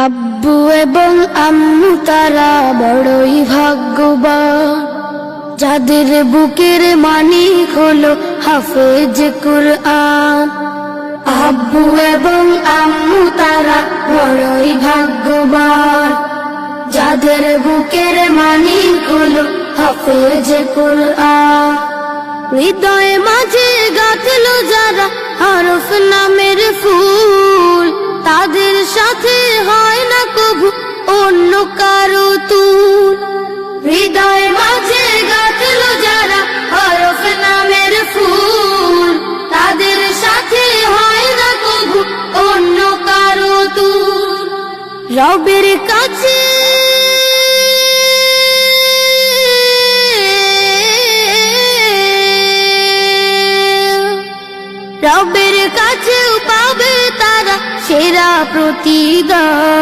আব্বু এবং আম্মু তারা বড়ই ভাগ্যবান, যাদের বুকের মানিক হলো হাফেজ কুরআন। আব্বু এবং আম্মু তারা বড়ই ভাগ্যবান, যাদের বুকের মানিক হলো হাফেজ কুরআন। হৃদয়ে মাঝে গাঁথলো যারা হরফ নামের ফুল, তাদের সাথে হয় না কবু অন্য কারো তুল। হৃদয়ে মাঝে গাঁথলো যারা হরফ নামের ফুল, তাদের সাথে হয় না কবু অন্য কারো তুল। রবের কাছে রবের কাছেও পাবে তারা সেরা প্রতিদান।